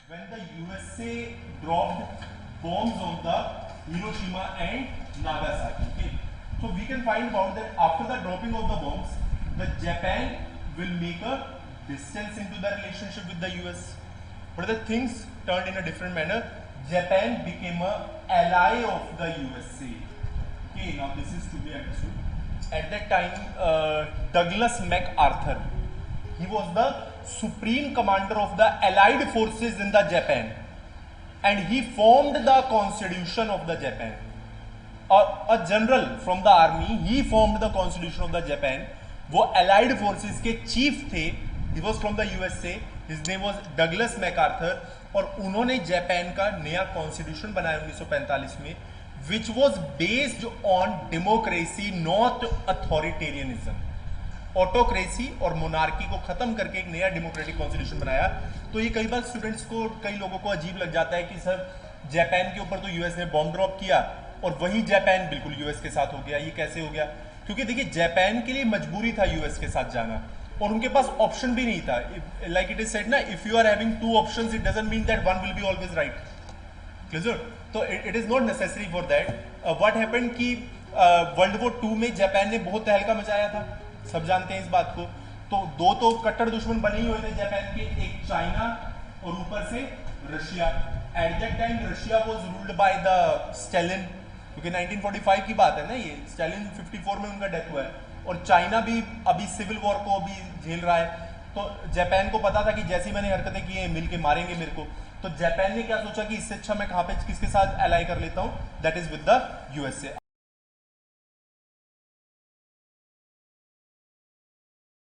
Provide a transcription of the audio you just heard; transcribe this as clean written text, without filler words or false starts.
when the USA dropped bombs on the Hiroshima and Nagasaki. Okay, so we can find out that after the dropping of the bombs, the Japan will make a distance into the relationship with the US. But the things turned in a different manner. Japan became a ally of the USA. Okay, now this is to be understood. At that time, Douglas MacArthur, he was the supreme commander of the allied forces in the Japan, and he formed the constitution of the Japan. A general from the army, he formed the constitution of the Japan. वो allied forces के chief थे. He was from the USA. His name was Douglas MacArthur. और उन्होंने Japan का नया constitution बनाया 1945 में, which was based on democracy, not authoritarianism. Autocracy और मोनार्की को खत्म करके एक नया डेमोक्रेटिक कॉन्स्टिट्यूशन बनाया. तो ये कई बार स्टूडेंट्स को, कई लोगों को अजीब लग जाता है कि सर जापान के ऊपर तो यूएस ने बॉम्ब ड्रॉप किया और वही जापान बिल्कुल यूएस के साथ हो गया. ये कैसे हो गया? क्योंकि देखिए जापान के लिए मजबूरी था यूएस के साथ जाना, और उनके पास ऑप्शन भी नहीं था. लाइक इट इज सेड ना, if you are having two options it doesn't mean that one will be always right. Clear? तो it is not necessary for that. What happened कि वर्ल्ड वॉर 2 में Japan ने बहुत तहलका मचाया था, सब जानते हैं इस बात को. तो दो तो कट्टर दुश्मन बने ही हुए थे जापान के, एक चाइना और ऊपर से Russia. At that time Russia was ruled by the Stalin, क्योंकि 1945 की बात है ना, ये स्टालिन 54 में उनका डेथ हुआ है, और चाइना भी अभी सिविल वॉर को अभी झेल रहा है. तो जापान को पता था कि जैसी मैंने हरकतें की हैं मिलके मारेंगे मेरे को. तो जापान ने क्या सोचा कि इससे अच्छा मैं कहाँ पे किसके साथ अलाई कर लेता हूँ, that is with the USA.